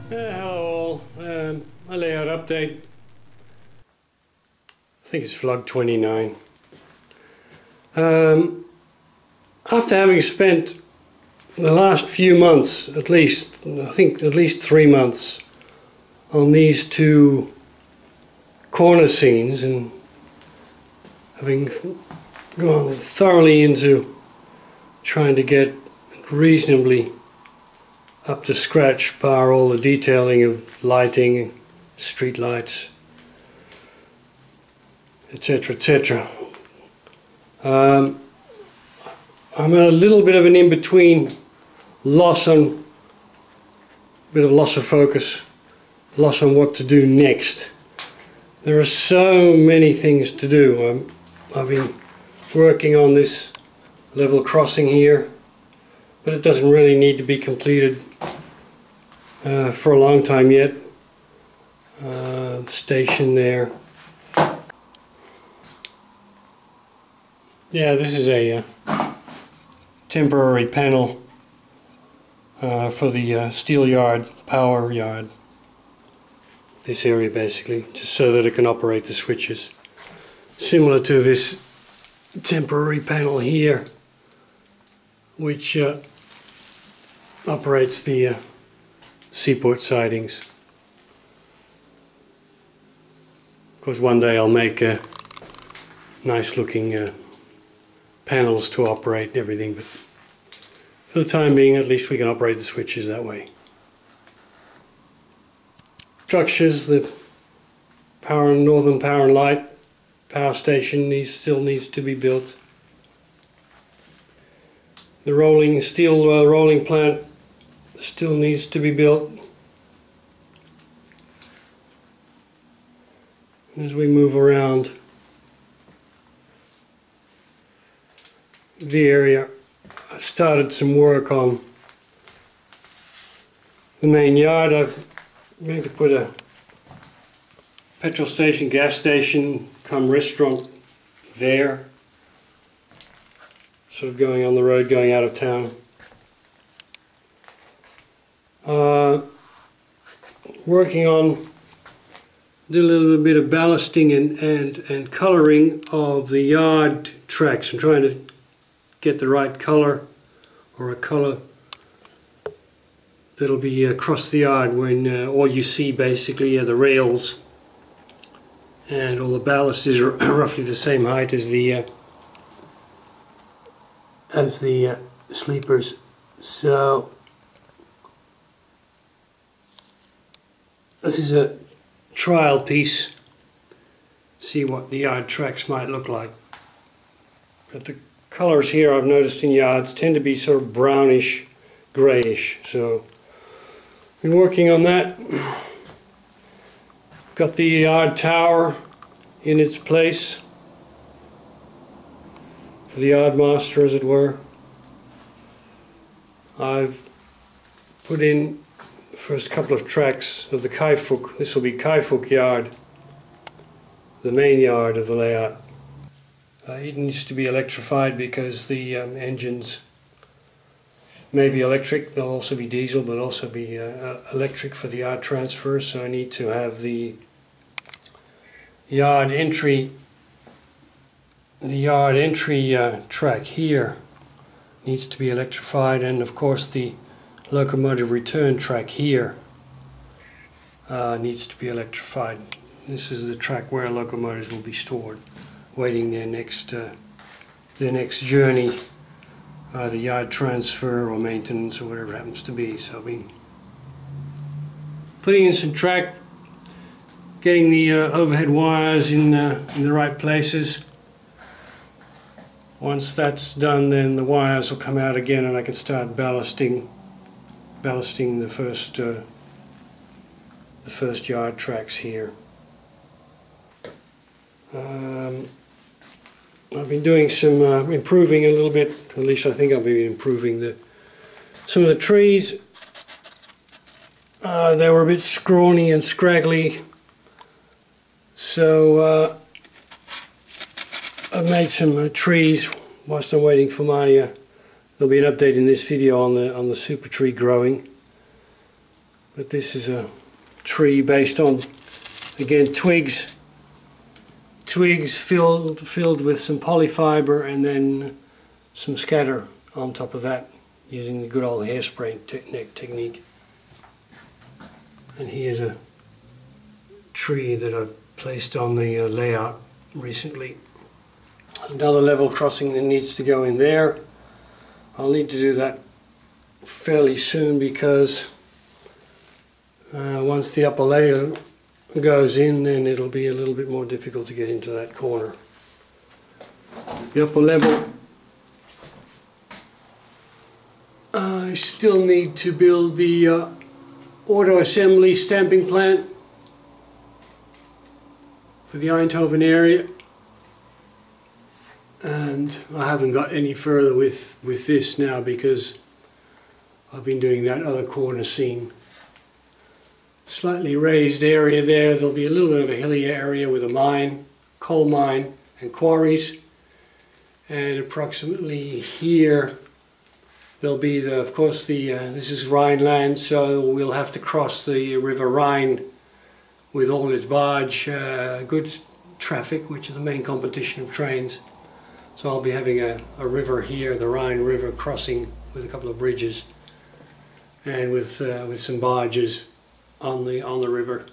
Hello all, my layout update. I think it's vlog 29. After having spent the last few months, at least 3 months, on these two corner scenes and having gone thoroughly into trying to get reasonably up to scratch, bar all the detailing of lighting, street lights, etc, etc. I'm at a little bit of an in-between, loss of focus, loss on what to do next. There are so many things to do. I've been working on this level crossing here, but it doesn't really need to be completed for a long time yet. Station there. Yeah, this is a temporary panel for the steel yard, power yard. This area basically, just so that it can operate the switches. Similar to this temporary panel here, which operates the seaport sidings. Of course, one day I'll make nice looking panels to operate everything, but for the time being at least we can operate the switches that way. Structures, the Northern Power and Light power station still needs to be built. The steel rolling plant still needs to be built. As we move around the area, I started some work on the main yard. I'm going to put a petrol station, gas station, come restaurant there, sort of going on the road, going out of town. Working on, did a little bit of ballasting and colouring of the yard tracks. I'm trying to get the right colour, or a colour that'll be across the yard when all you see basically are the rails, and all the ballast is roughly the same height as the sleepers. So this is a trial piece, see what the yard tracks might look like. But the colours here I've noticed in yards tend to be sort of brownish, greyish, so been working on that. Got the yard tower in its place for the yard master, as it were. I've put in the first couple of tracks of the Kaifuk. This will be Kaifuk yard, the main yard of the layout. It needs to be electrified because the engines may be electric, they'll also be diesel, but also be electric for the yard transfer, so I need to have the yard entry track here needs to be electrified, and of course the locomotive return track here needs to be electrified. This is the track where locomotives will be stored, waiting their next journey, either yard transfer or maintenance or whatever it happens to be. So I've been putting in some track, getting the overhead wires in the right places. Once that's done, then the wires will come out again and I can start ballasting the first yard tracks here. I've been doing some improving a little bit, at least I think I'll be improving some of the trees. They were a bit scrawny and scraggly, so I've made some trees whilst I'm waiting for my there'll be an update in this video on the super tree growing. but this is a tree based on, again, twigs filled with some polyfiber and then some scatter on top of that using the good old hairspray technique. And here's a tree that I've placed on the layout recently. Another level crossing that needs to go in there. I'll need to do that fairly soon because once the upper layer goes in, then it'll be a little bit more difficult to get into that corner. The upper level, I still need to build the auto assembly stamping plant for the Eindhoven area, and I haven't got any further with this now because I've been doing that other corner scene. Slightly raised area there. There'll be a little bit of a hilly area with a mine, coal mine and quarries, and approximately here there'll be of course this is Rhineland, so we'll have to cross the River Rhine with all its barge goods traffic, which is the main competition of trains. So I'll be having a river here, the Rhine River, crossing with a couple of bridges and with some barges on the river,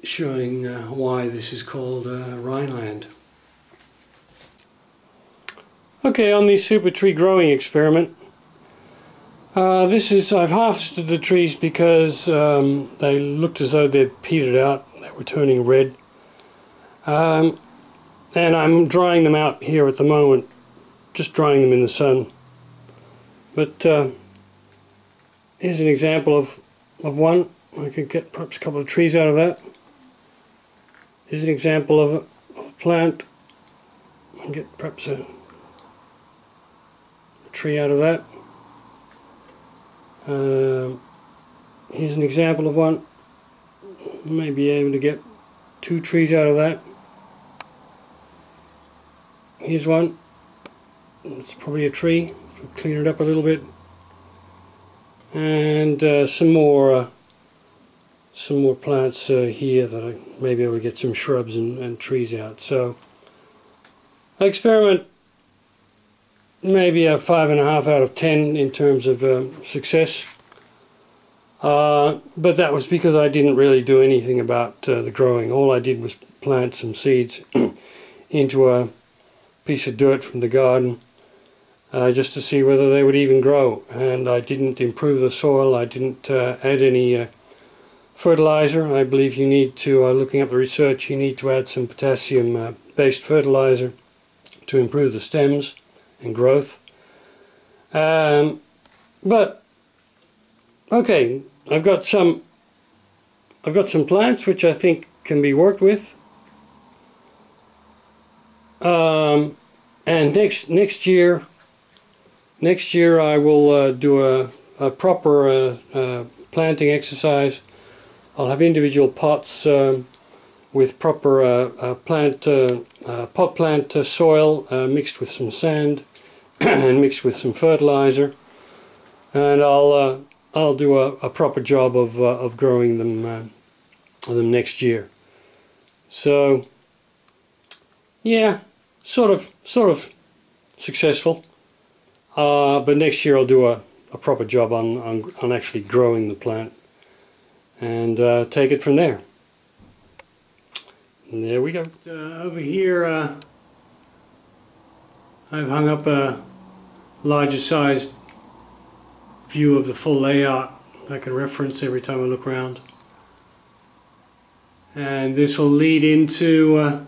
showing why this is called Rhineland. Okay, on the super tree growing experiment, I've harvested the trees because they looked as though they'd petered out, they were turning red, and I'm drying them out here at the moment, just drying them in the sun. But here's an example of one. I could get perhaps a couple of trees out of that. Here's an example of a plant. I can get perhaps a tree out of that. Here's an example of one. May be able to get 2 trees out of that. Here's one. It's probably a tree. If I clean it up a little bit. And some more plants here that I may be able to get some shrubs and trees out. So experiment maybe a 5.5 out of 10 in terms of success. But that was because I didn't really do anything about the growing. All I did was plant some seeds into a piece of dirt from the garden. Just to see whether they would even grow, and I didn't improve the soil. I didn't add any fertilizer. I believe you need to, looking up the research, you need to add some potassium based fertilizer to improve the stems and growth. But okay, I've got some plants which I think can be worked with, and next year I will do a proper planting exercise. I'll have individual pots with proper pot plant soil mixed with some sand and mixed with some fertilizer, and I'll do a proper job of growing them next year. So yeah, sort of successful. But next year I'll do a proper job on actually growing the plant and take it from there. And there we go. Over here I've hung up a larger sized view of the full layout I can reference every time I look around. And this will lead into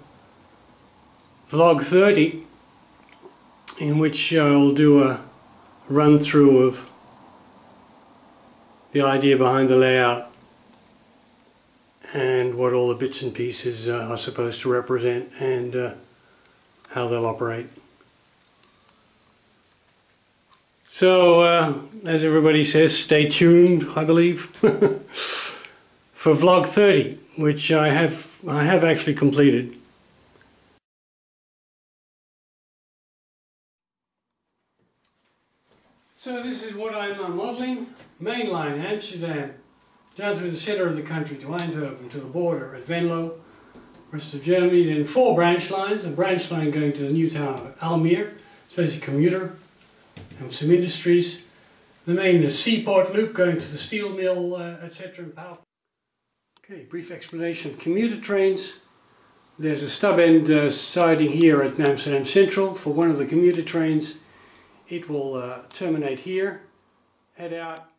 vlog 30. In which I'll do a run through of the idea behind the layout and what all the bits and pieces are supposed to represent and how they'll operate. So as everybody says, stay tuned, I believe, for vlog 30, which I have actually completed. So this is what I'm modelling. Main line, Amsterdam, down through the centre of the country to Eindhoven, to the border at Venlo, rest of Germany. Then 4 branch lines, a branch line going to the new town of Almere, it's basically commuter, and some industries. The main seaport loop going to the steel mill, etc. and power. Okay, brief explanation of commuter trains. There's a stub end siding here at Amsterdam Central for one of the commuter trains. It will terminate here, head out